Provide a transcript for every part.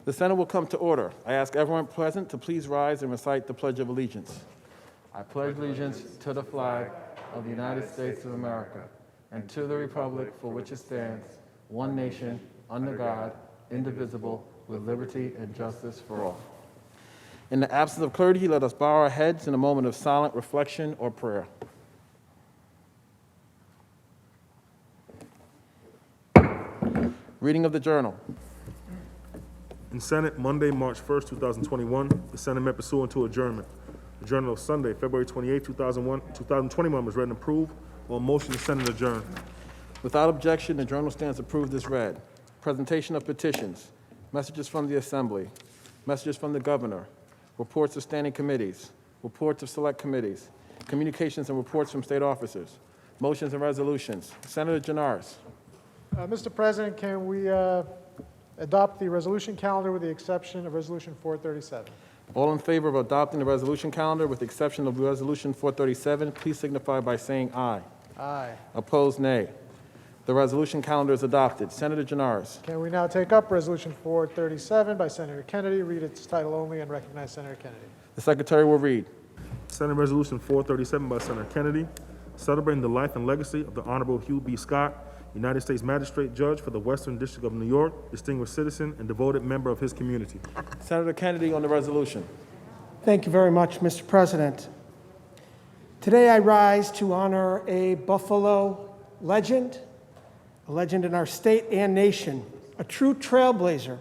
The Senate will come to order. I ask everyone present to please rise and recite the Pledge of Allegiance. I pledge allegiance to the flag of the United States of America and to the republic for which it stands, one nation, under God, indivisible, with liberty and justice for all. In the absence of clergy, let us bow our heads in a moment of silent reflection or prayer. Reading of the Journal. In Senate, Monday, March 1st, 2021, the Senate met pursuant to adjournment. The Journal of Sunday, February 28, 2021 was read and approved. On motion, the Senate adjourned. Without objection, the Journal stands approved as read. Presentation of petitions, messages from the Assembly, messages from the Governor, reports of standing committees, reports of select committees, communications and reports from state officers, motions and resolutions. Senator Jannars. Mr. President, can we adopt the resolution calendar with the exception of Resolution 437? All in favor of adopting the resolution calendar with the exception of Resolution 437, please signify by saying aye. Aye. Opposed, nay. The resolution calendar is adopted. Senator Jannars. Can we now take up Resolution 437 by Senator Kennedy, read its title only, and recognize Senator Kennedy? The Secretary will read. Senate Resolution 437 by Senator Kennedy, celebrating the life and legacy of the Honorable Hugh B. Scott, United States Magistrate Judge for the Western District of New York, distinguished citizen and devoted member of his community. Senator Kennedy on the resolution. Thank you very much, Mr. President. Today I rise to honor a Buffalo legend, a legend in our state and nation, a true trailblazer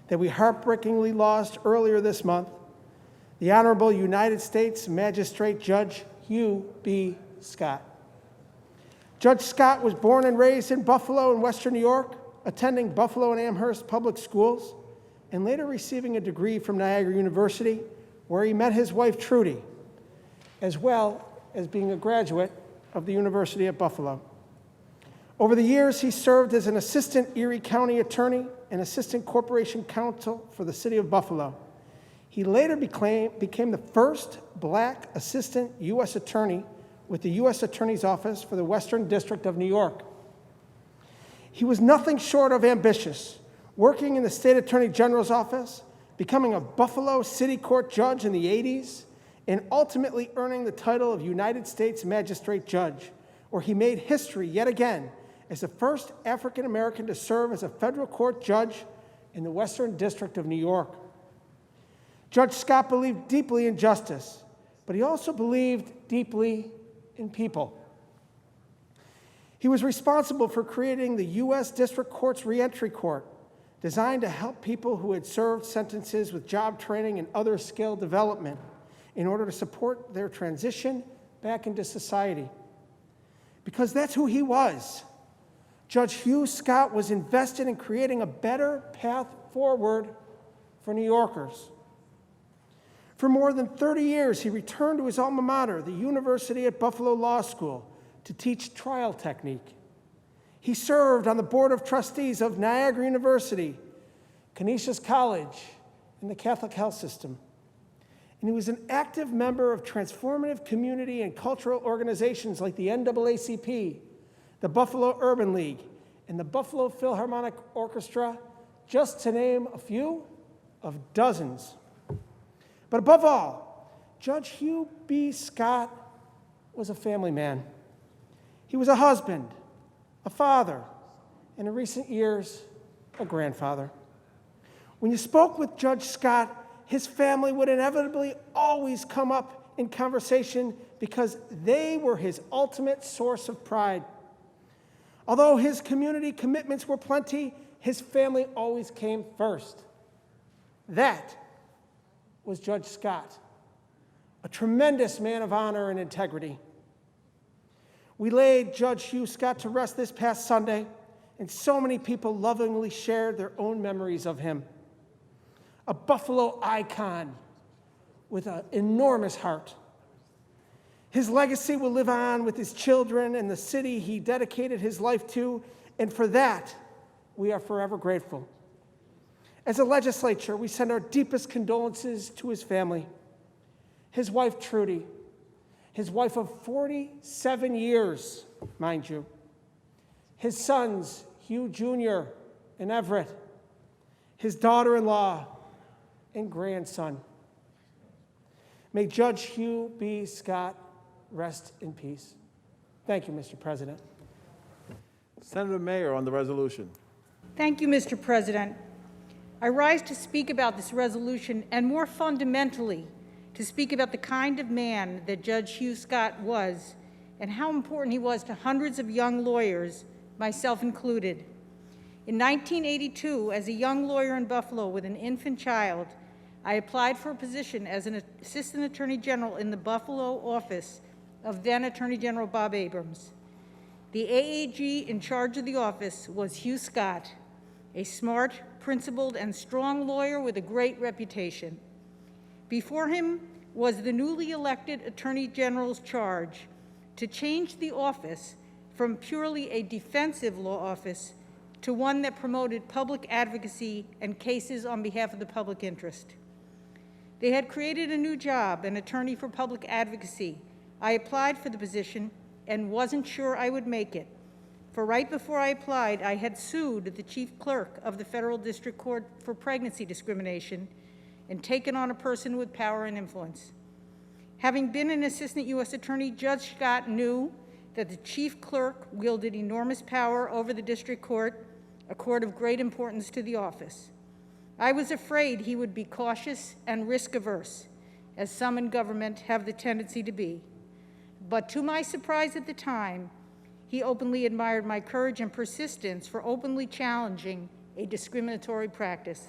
that we heartbreakingly lost earlier this month, the Honorable United States Magistrate Judge Hugh B. Scott. Judge Scott was born and raised in Buffalo in Western New York, attending Buffalo and Amherst public schools, and later receiving a degree from Niagara University, where he met his wife Trudy, as well as being a graduate of the University at Buffalo. Over the years, he served as an assistant Erie County attorney and assistant corporation counsel for the city of Buffalo. He later became the first black assistant U.S. attorney with the U.S. Attorney's Office for the Western District of New York. He was nothing short of ambitious, working in the State Attorney General's office, becoming a Buffalo City Court judge in the 80s, and ultimately earning the title of United States Magistrate Judge, where he made history yet again as the first African American to serve as a federal court judge in the Western District of New York. Judge Scott believed deeply in justice, but he also believed deeply in people. He was responsible for creating the U.S. District Court's Reentry Court, designed to help people who had served sentences with job training and other skill development in order to support their transition back into society. Because that's who he was. Judge Hugh Scott was invested in creating a better path forward for New Yorkers. For more than 30 years, he returned to his alma mater, the University at Buffalo Law School, to teach trial technique. He served on the Board of Trustees of Niagara University, Canisius College, and the Catholic Health System. And he was an active member of transformative community and cultural organizations like the NAACP, the Buffalo Urban League, and the Buffalo Philharmonic Orchestra, just to name a few of dozens. But above all, Judge Hugh B. Scott was a family man. He was a husband, a father, and in recent years, a grandfather. When you spoke with Judge Scott, his family would inevitably always come up in conversation because they were his ultimate source of pride. Although his community commitments were plenty, his family always came first. That was Judge Scott, a tremendous man of honor and integrity. We laid Judge Hugh Scott to rest this past Sunday, and so many people lovingly shared their own memories of him. A Buffalo icon with an enormous heart. His legacy will live on with his children and the city he dedicated his life to, and for that, we are forever grateful. As a legislature, we send our deepest condolences to his family, his wife, Trudy, his wife of 47 years, mind you, his sons, Hugh Jr. and Everett, his daughter-in-law, and grandson. May Judge Hugh B. Scott rest in peace. Thank you, Mr. President. Senator Mayer on the resolution. Thank you, Mr. President. I rise to speak about this resolution and, more fundamentally, to speak about the kind of man that Judge Hugh Scott was and how important he was to hundreds of young lawyers, myself included. In 1982, as a young lawyer in Buffalo with an infant child, I applied for a position as an Assistant Attorney General in the Buffalo office of then Attorney General Bob Abrams. The AAG in charge of the office was Hugh Scott, a smart, principled, and strong lawyer with a great reputation. Before him was the newly elected Attorney General's charge to change the office from purely a defensive law office to one that promoted public advocacy and cases on behalf of the public interest. They had created a new job, an attorney for public advocacy. I applied for the position and wasn't sure I would make it. For right before I applied, I had sued the chief clerk of the Federal District Court for pregnancy discrimination and taken on a person with power and influence. Having been an assistant U.S. attorney, Judge Scott knew that the chief clerk wielded enormous power over the district court, a court of great importance to the office. I was afraid he would be cautious and risk-averse, as some in government have the tendency to be. But to my surprise at the time, he openly admired my courage and persistence for openly challenging a discriminatory practice.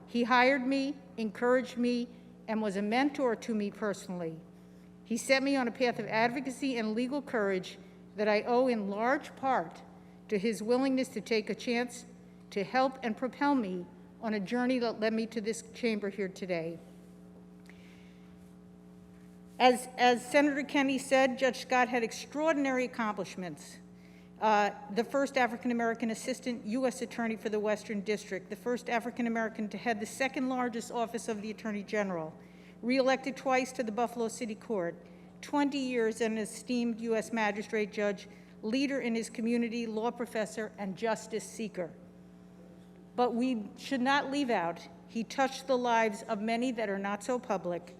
He hired me, encouraged me, and was a mentor to me personally. He set me on a path of advocacy and legal courage that I owe in large part to his willingness to take a chance to help and propel me on a journey that led me to this chamber here today. As Senator Kennedy said, Judge Scott had extraordinary accomplishments. The first African-American assistant U.S. attorney for the Western District, the first African-American to head the second largest office of the Attorney General, re-elected twice to the Buffalo City Court, 20 years an esteemed U.S. magistrate judge, leader in his community, law professor, and justice seeker. But we should not leave out, he touched the lives of many that are not so public,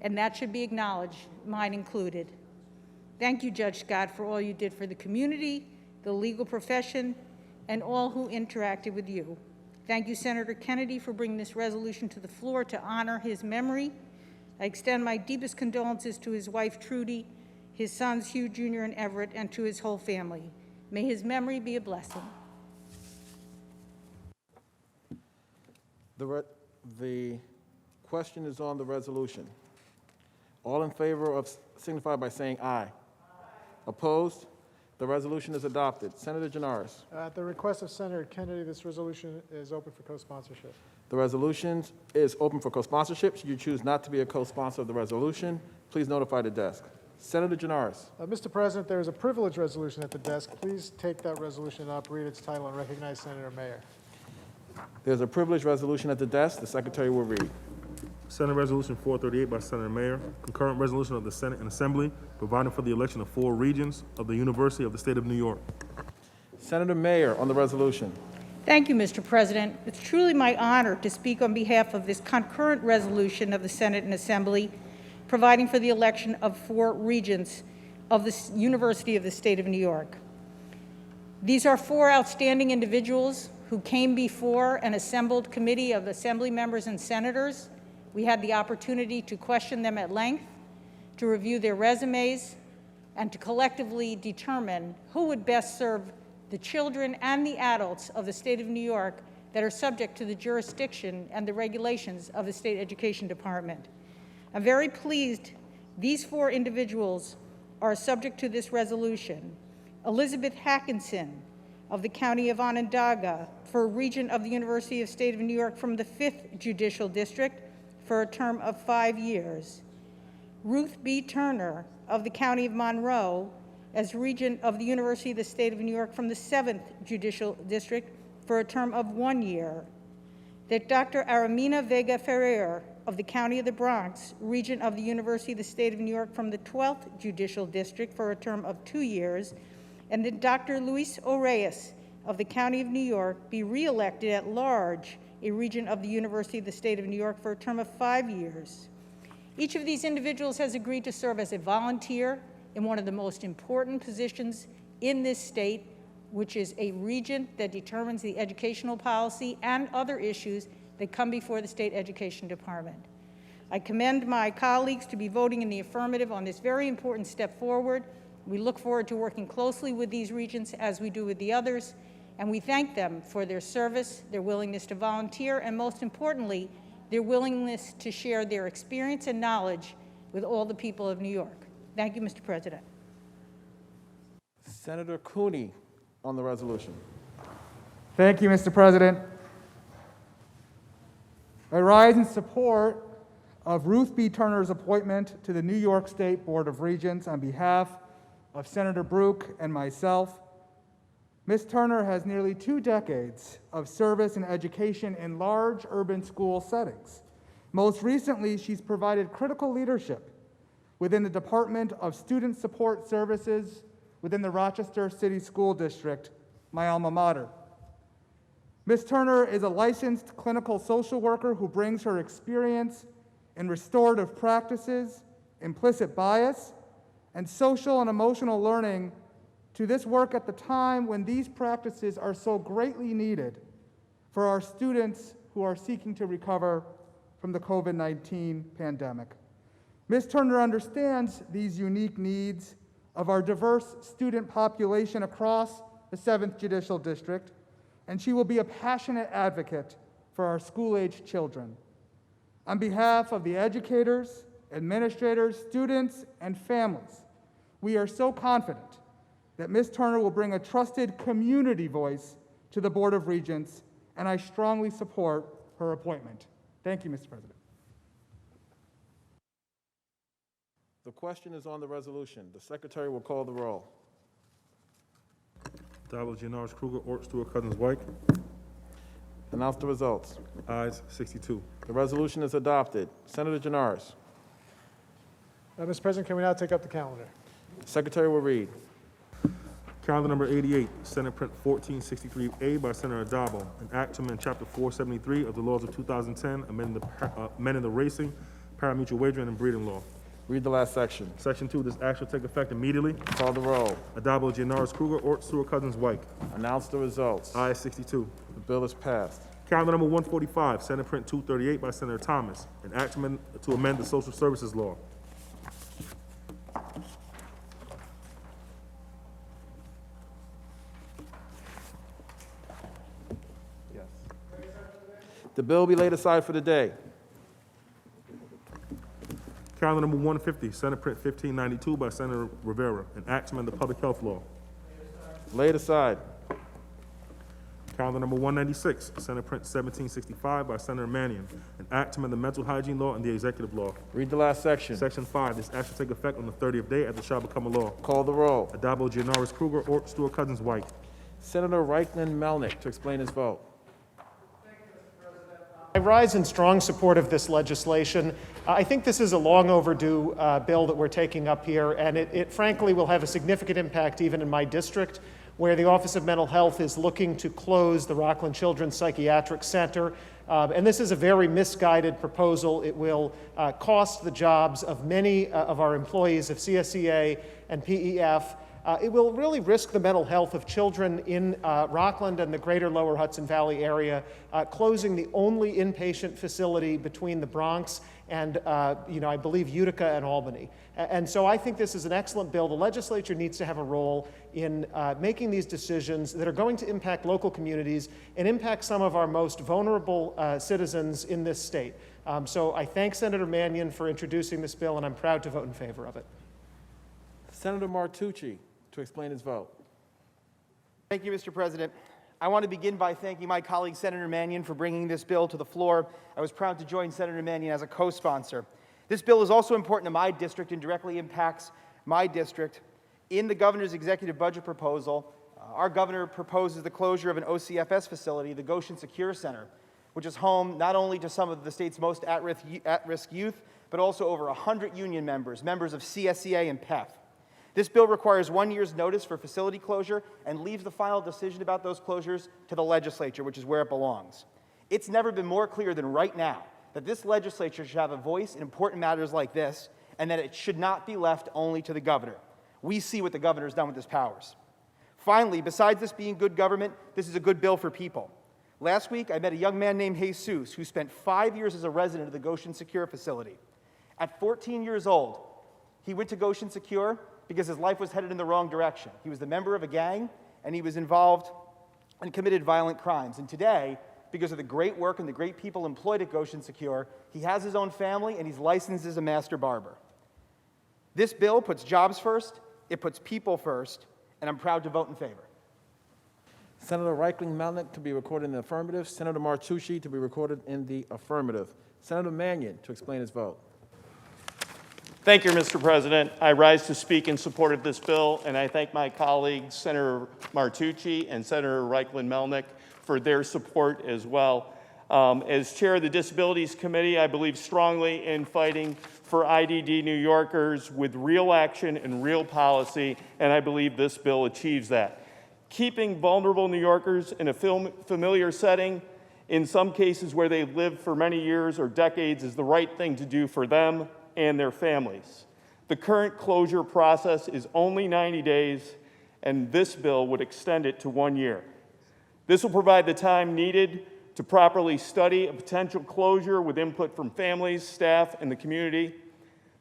and that should be acknowledged, mine included. Thank you, Judge Scott, for all you did for the community, the legal profession, and all who interacted with you. Thank you, Senator Kennedy, for bringing this resolution to the floor to honor his memory. I extend my deepest condolences to his wife, Trudy, his sons, Hugh Jr. and Everett, and to his whole family. May his memory be a blessing. The question is on the resolution. All in favor of signify by saying aye. Opposed? The resolution is adopted. Senator Janaris. At the request of Senator Kennedy, this resolution is open for co-sponsorship. The resolution is open for co-sponsorship. Should you choose not to be a co-sponsor of the resolution, please notify the desk. Senator Janaris. Mr. President, there is a privilege resolution at the desk. Please take that resolution up, read its title, and recognize Senator Mayer. There's a privileged resolution at the desk. The Secretary will read. Senate Resolution 438 by Senator Mayer, concurrent resolution of the Senate and Assembly providing for the election of 4 regents of the University of the State of New York. Senator Mayer on the resolution. Thank you, Mr. President. It's truly my honor to speak on behalf of this concurrent resolution of the Senate and Assembly providing for the election of 4 regents of the University of the State of New York. These are 4 outstanding individuals who came before an assembled committee of Assembly members and senators. We had the opportunity to question them at length, to review their resumes, and to collectively determine who would best serve the children and the adults of the state of New York that are subject to the jurisdiction and the regulations of the State Education Department. I'm very pleased these 4 individuals are subject to this resolution. Elizabeth Hackinson of the County of Onondaga for Regent of the University of the State of New York from the 5th Judicial District for a term of 5 years. Ruth B. Turner of the County of Monroe as Regent of the University of the State of New York from the 7th Judicial District for a term of 1 year. That Dr. Aramina Vega Ferrer of the County of the Bronx, Regent of the University of the State of New York from the 12th Judicial District for a term of 2 years. And that Dr. Luis Oreyes of the County of New York be re-elected at large, a regent of the University of the State of New York, for a term of 5 years. Each of these individuals has agreed to serve as a volunteer in one of the most important positions in this state, which is a regent that determines the educational policy and other issues that come before the State Education Department. I commend my colleagues to be voting in the affirmative on this very important step forward. We look forward to working closely with these regents as we do with the others, and we thank them for their service, their willingness to volunteer, and most importantly, their willingness to share their experience and knowledge with all the people of New York. Thank you, Mr. President. Senator Cooney on the resolution. Thank you, Mr. President. I rise in support of Ruth B. Turner's appointment to the New York State Board of Regents on behalf of Senator Brooke and myself. Ms. Turner has nearly 2 decades of service and education in large urban school settings. Most recently, she's provided critical leadership within the Department of Student Support Services within the Rochester City School District, my alma mater. Ms. Turner is a licensed clinical social worker who brings her experience in restorative practices, implicit bias, and social and emotional learning to this work at the time when these practices are so greatly needed for our students who are seeking to recover from the COVID-19 pandemic. Ms. Turner understands these unique needs of our diverse student population across the 7th Judicial District, and she will be a passionate advocate for our school-aged children. On behalf of the educators, administrators, students, and families, we are so confident that Ms. Turner will bring a trusted community voice to the Board of Regents, and I strongly support her appointment. Thank you, Mr. President. The question is on the resolution. The secretary will call the roll. Addabbo, Gianaris, Kruger, Ort, Stewart, Cousins, White. Announce the results. Ayes 62. The resolution is adopted. Senator Gianaris. Mr. President, can we now take up the calendar? Secretary will read. Calendar number 88, Senate Print 1463A by Senator Addabbo, an act to amend Chapter 473 of the laws of 2010, amending the racing, pari-mutuel wagering, and breeding law. Read the last section. Section 2, this act shall take effect immediately. Call the roll. Addabbo, Gianaris, Kruger, Ort, Stewart, Cousins, White. Announce the results. Ayes 62. The bill is passed. Calendar number 145, Senate Print 238 by Senator Thomas, an act to amend the social services law. Yes. The bill be laid aside for the day. Calendar number 150, Senate Print 1592 by Senator Rivera, an act to amend the public health law. Laid aside. Calendar number 196, Senate Print 1765 by Senator Mannion, an act to amend the mental hygiene law and the executive law. Read the last section. Section 5, this act shall take effect on the 30th day after it shall become a law. Call the roll. Addabbo, Gianaris, Kruger, Ort, Stewart, Cousins, White. Senator Reichman Melnick to explain his vote. I rise in strong support of this legislation. I think this is a long overdue bill that we're taking up here, and it frankly will have a significant impact even in my district, where the Office of Mental Health is looking to close the Rockland Children's Psychiatric Center. And this is a very misguided proposal. It will cost the jobs of many of our employees of CSEA and PEF. It will really risk the mental health of children in Rockland and the greater Lower Hudson Valley area, closing the only inpatient facility between the Bronx and, I believe, Utica and Albany. And so I think this is an excellent bill. The legislature needs to have a role in making these decisions that are going to impact local communities and impact some of our most vulnerable citizens in this state. So I thank Senator Mannion for introducing this bill, and I'm proud to vote in favor of it. Senator Martucci to explain his vote. Thank you, Mr. President. I want to begin by thanking my colleague, Senator Mannion, for bringing this bill to the floor. I was proud to join Senator Mannion as a co-sponsor. This bill is also important to my district and directly impacts my district. In the governor's executive budget proposal, our governor proposes the closure of an OCFS facility, the Goshen Secure Center, which is home not only to some of the state's most at-risk youth, but also over 100 union members of CSEA and PEF. This bill requires 1 year's notice for facility closure and leaves the final decision about those closures to the legislature, which is where it belongs. It's never been more clear than right now that this legislature should have a voice in important matters like this, and that it should not be left only to the governor. We see what the governor has done with his powers. Finally, besides this being good government, this is a good bill for people. Last week, I met a young man named Jesus who spent 5 years as a resident of the Goshen Secure facility. At 14 years old, he went to Goshen Secure because his life was headed in the wrong direction. He was the member of a gang, and he was involved and committed violent crimes. And today, because of the great work and the great people employed at Goshen Secure, he has his own family and he's licensed as a master barber. This bill puts jobs first, it puts people first, and I'm proud to vote in favor. Senator Reichling Melnick to be recorded in the affirmative. Senator Martucci to be recorded in the affirmative. Senator Mannion to explain his vote. Thank you, Mr. President. I rise to speak in support of this bill, and I thank my colleagues, Senator Martucci and Senator Reichling Melnick, for their support as well. As chair of the Disabilities Committee, I believe strongly in fighting for IDD New Yorkers with real action and real policy, and I believe this bill achieves that. Keeping vulnerable New Yorkers in a familiar setting, in some cases where they've lived for many years or decades, is the right thing to do for them and their families. The current closure process is only 90 days, and this bill would extend it to 1 year. This will provide the time needed to properly study a potential closure with input from families, staff, and the community.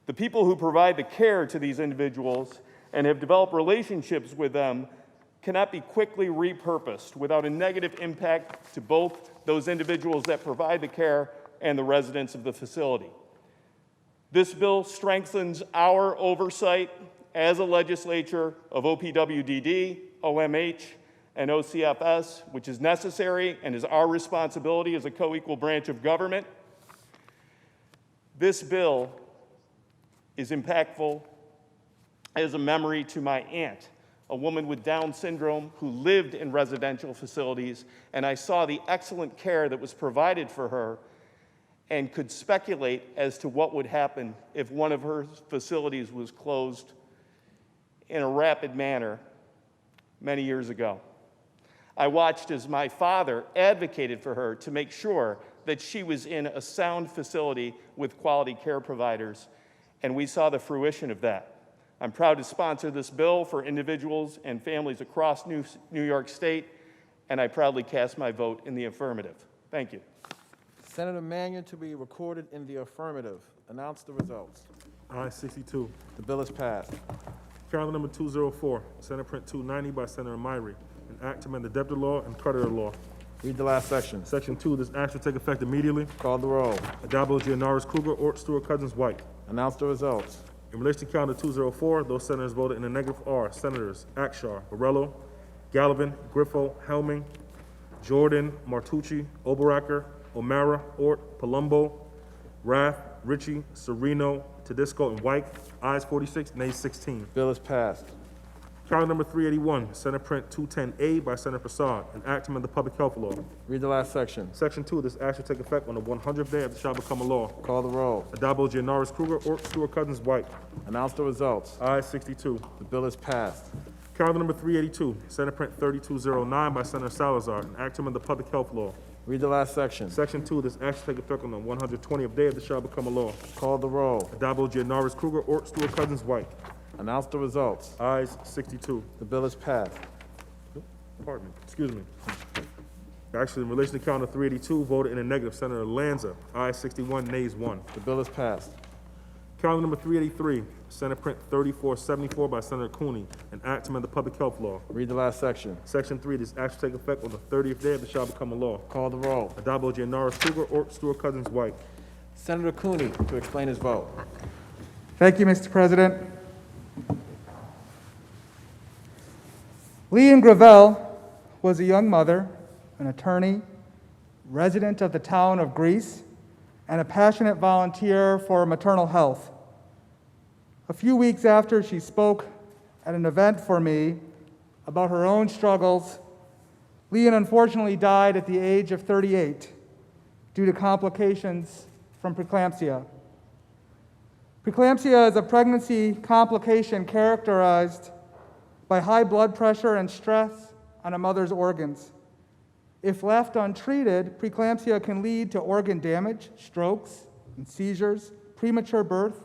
The people who provide the care to these individuals and have developed relationships with them cannot be quickly repurposed without a negative impact to both those individuals that provide the care and the residents of the facility. This bill strengthens our oversight as a legislature of OPWDD, OMH, and OCFS, which is necessary and is our responsibility as a co-equal branch of government. This bill is impactful as a memory to my aunt, a woman with Down syndrome who lived in residential facilities, and I saw the excellent care that was provided for her and could speculate as to what would happen if one of her facilities was closed in a rapid manner many years ago. I watched as my father advocated for her to make sure that she was in a sound facility with quality care providers, and we saw the fruition of that. I'm proud to sponsor this bill for individuals and families across New York State, and I proudly cast my vote in the affirmative. Thank you. Senator Mannion to be recorded in the affirmative. Announce the results. Ayes 62. The bill is passed. Calendar number 204, Senate Print 290 by Senator Myrie, an act to amend the debtor law and creditor law. Read the last section. Section 2, this act shall take effect immediately. Call the roll. Addabbo, Gianaris, Kruger, Ort, Stewart, Cousins, White. Announce the results. In relation to calendar 204, those senators voted in the negative are Senators Akshar, Borrello, Gallivan, Griffo, Helming, Jordan, Martucci, Oberacker, O'Mara, Ort, Palumbo, Rath, Ritchie, Sereno, Tedisco, and White. Ayes 46, nays 16. Bill is passed. Calendar number 381, Senate Print 210A by Senator Prasad, an act to amend the public health law. Read the last section. Section 2, this act shall take effect on the 100th day after it shall become a law. Call the roll. Addabbo, Gianaris, Kruger, Ort, Stewart, Cousins, White. Announce the results. Ayes 62. The bill is passed. Calendar number 382, Senate Print 3209 by Senator Salazar, an act to amend the public health law. Read the last section. Section 2, this act shall take effect on the 120th day after it shall become a law. Call the roll. Addabbo, Gianaris, Kruger, Ort, Stewart, Cousins, White. Announce the results. Ayes 62. The bill is passed. Pardon me, excuse me. Actually, in relation to calendar 382, voted in the negative, Senator Lanza. Ayes 61, nays 1. The bill is passed. Calendar number 383, Senate Print 3474 by Senator Cooney, an act to amend the public health law. Read the last section. Section 3, this act shall take effect on the 30th day after it shall become a law. Call the roll. Addabbo, Gianaris, Kruger, Ort, Stewart, Cousins, White. Senator Cooney to explain his vote. Thank you, Mr. President. Leanne Gravel was a young mother, an attorney, resident of the town of Greece, and a passionate volunteer for maternal health. A few weeks after she spoke at an event for me about her own struggles, Leanne unfortunately died at the age of 38 due to complications from preeclampsia. Preeclampsia is a pregnancy complication characterized by high blood pressure and stress on a mother's organs. If left untreated, preeclampsia can lead to organ damage, strokes, and seizures, premature birth,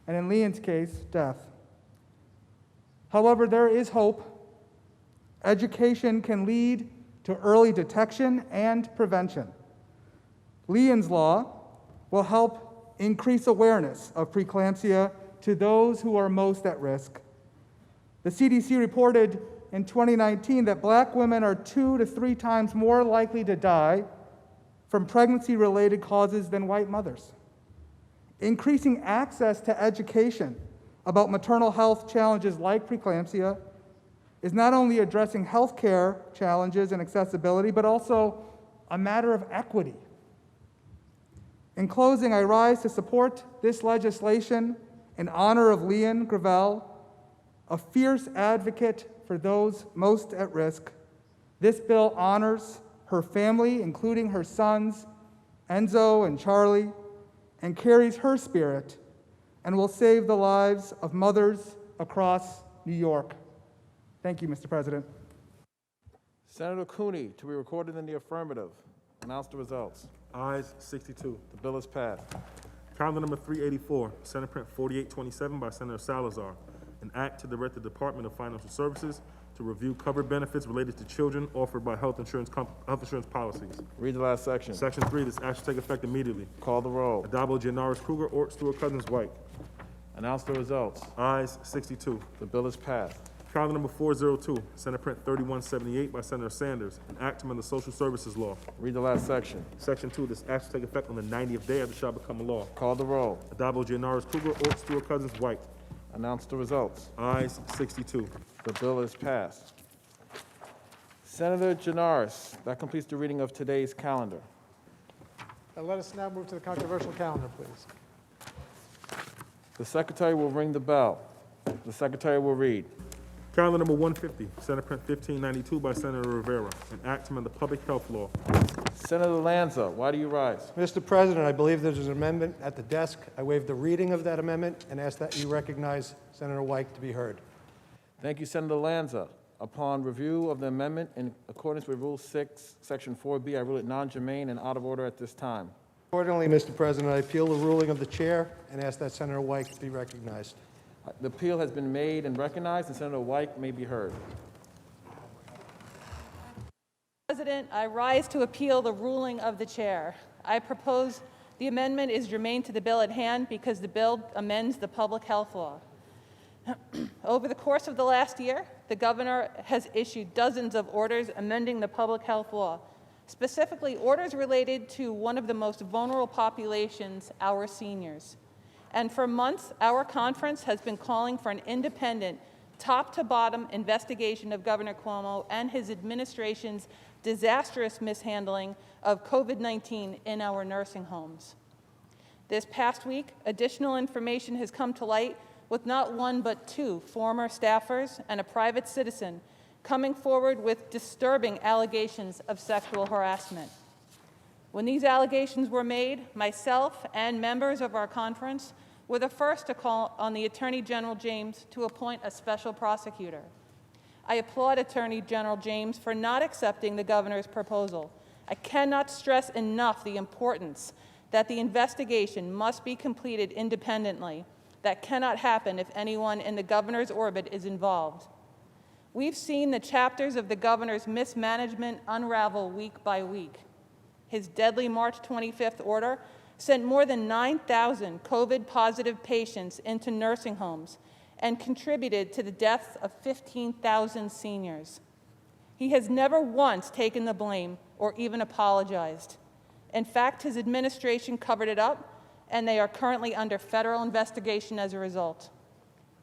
and in Leon's case, death. However, there is hope. Education can lead to early detection and prevention. Leon's Law will help increase awareness of preeclampsia to those who are most at risk. The CDC reported in 2019 that Black women are 2 to 3 times more likely to die from pregnancy-related causes than white mothers. Increasing access to education about maternal health challenges like preeclampsia is not only addressing healthcare challenges and accessibility, but also a matter of equity. In closing, I rise to support this legislation in honor of Leon Gravel, a fierce advocate for those most at risk. This bill honors her family, including her sons, Enzo and Charlie, and carries her spirit and will save the lives of mothers across New York. Thank you, Mr. President. Senator Cooney, to be recorded in the affirmative. Announce the results. Ayes 62. The bill is passed. Calendar number 384, Senate Print 4827 by Senator Salazar. An act to direct the Department of Financial Services to review covered benefits related to children offered by health insurance policies. Read the last section. Section 3, this act shall take effect immediately. Call the roll. Adabo, Gianaris, Kruger, Ort, Stewart, Cousins, White. Announce the results. Ayes 62. The bill is passed. Calendar number 402, Senate Print 3178 by Senator Sanders. An act to amend the Social Services Law. Read the last section. Section 2, this act shall take effect on the 90th day after it shall become a law. Call the roll. Adabo, Gianaris, Kruger, Ort, Stewart, Cousins, White. Announce the results. Ayes 62. The bill is passed. Senator Janaris, that completes the reading of today's calendar. Let us now move to the controversial calendar, please. The secretary will ring the bell. The secretary will read. Calendar number 150, Senate Print 1592 by Senator Rivera. An act to amend the Public Health Law. Senator Lanza, why do you rise? Mr. President, I believe there's an amendment at the desk. I waive the reading of that amendment and ask that you recognize Senator White to be heard. Thank you, Senator Lanza. Upon review of the amendment in accordance with Rule 6, Section 4B, I rule it non-germane and out of order at this time. Accordingly, Mr. President, I appeal the ruling of the chair and ask that Senator White be recognized. The appeal has been made and recognized, and Senator White may be heard. President, I rise to appeal the ruling of the chair. I propose the amendment is germane to the bill at hand because the bill amends the public health law. Over the course of the last year, the governor has issued dozens of orders amending the public health law, specifically orders related to one of the most vulnerable populations, our seniors. And for months, our conference has been calling for an independent, top-to-bottom investigation of Governor Cuomo and his administration's disastrous mishandling of COVID-19 in our nursing homes. This past week, additional information has come to light with not one but two former staffers and a private citizen coming forward with disturbing allegations of sexual harassment. When these allegations were made, myself and members of our conference were the first to call on the Attorney General James to appoint a special prosecutor. I applaud Attorney General James for not accepting the governor's proposal. I cannot stress enough the importance that the investigation must be completed independently. That cannot happen if anyone in the governor's orbit is involved. We've seen the chapters of the governor's mismanagement unravel week by week. His deadly March 25th order sent more than 9,000 COVID-positive patients into nursing homes and contributed to the deaths of 15,000 seniors. He has never once taken the blame or even apologized. In fact, his administration covered it up, and they are currently under federal investigation as a result.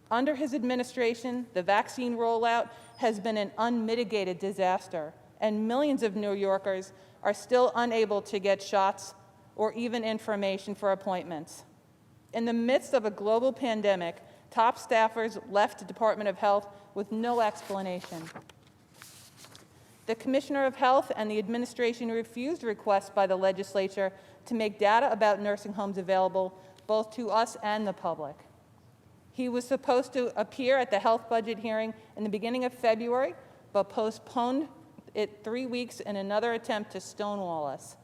Under his administration, the vaccine rollout has been an unmitigated disaster, and millions of New Yorkers are still unable to get shots or even information for appointments. In the midst of a global pandemic, top staffers left the Department of Health with no explanation. The Commissioner of Health and the administration refused requests by the legislature to make data about nursing homes available both to us and the public. He was supposed to appear at the health budget hearing in the beginning of February, but postponed it 3 weeks in another attempt to stonewall us.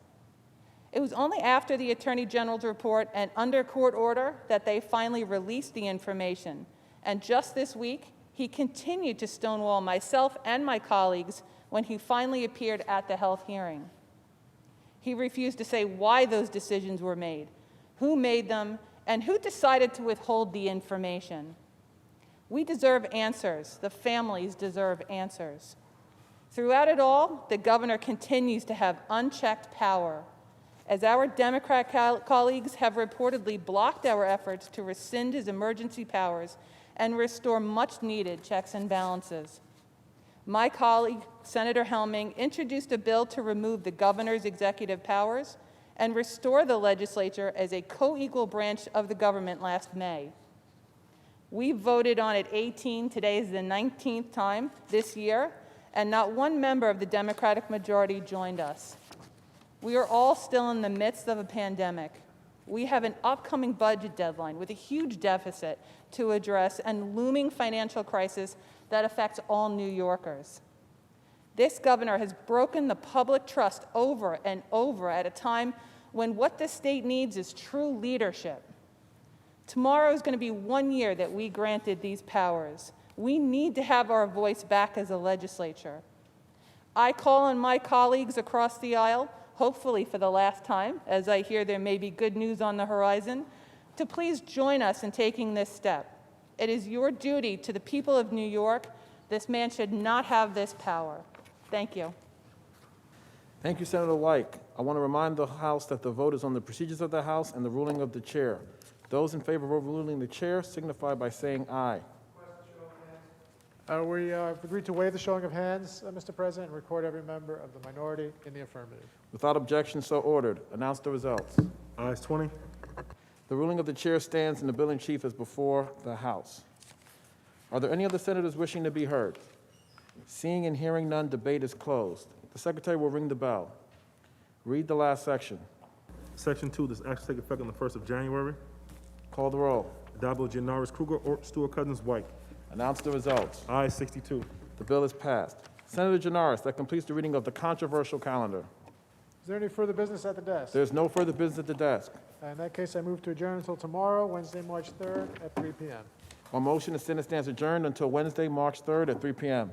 It was only after the Attorney General's report and under court order that they finally released the information. And just this week, he continued to stonewall myself and my colleagues when he finally appeared at the health hearing. He refused to say why those decisions were made, who made them, and who decided to withhold the information. We deserve answers. The families deserve answers. Throughout it all, the governor continues to have unchecked power, as our Democrat colleagues have reportedly blocked our efforts to rescind his emergency powers and restore much-needed checks and balances. My colleague, Senator Helming, introduced a bill to remove the governor's executive powers and restore the legislature as a co-equal branch of the government last May. We voted on it 18, today is the 19th time this year, and not one member of the Democratic majority joined us. We are all still in the midst of a pandemic. We have an upcoming budget deadline with a huge deficit to address and looming financial crisis that affects all New Yorkers. This governor has broken the public trust over and over at a time when what the state needs is true leadership. Tomorrow is going to be 1 year that we granted these powers. We need to have our voice back as a legislature. I call on my colleagues across the aisle, hopefully for the last time, as I hear there may be good news on the horizon, to please join us in taking this step. It is your duty to the people of New York. This man should not have this power. Thank you. Thank you, Senator Wyke. I want to remind the House that the vote is on the procedures of the House and the ruling of the chair. Those in favor of overruling the chair signify by saying aye. We have agreed to waive the showing of hands, Mr. President, and record every member of the minority in the affirmative. Without objection, so ordered. Announce the results. Ayes 20. The ruling of the chair stands and the bill in chief is before the House. Are there any other senators wishing to be heard? Seeing and hearing none, debate is closed. The secretary will ring the bell. Read the last section. Section 2, this act take effect on the 1st of January. Call the roll. Adopted by Janoris Kruger, Stewart-Cousins, White. Announce the results. Ayes 62. The bill is passed. Senator Janoris, that completes the reading of the controversial calendar. Is there any further business at the desk? There's no further business at the desk. In that case, I move to adjourn until tomorrow, Wednesday, March 3rd at 3 p.m. On motion, the Senate stands adjourned until Wednesday, March 3rd at 3 p.m.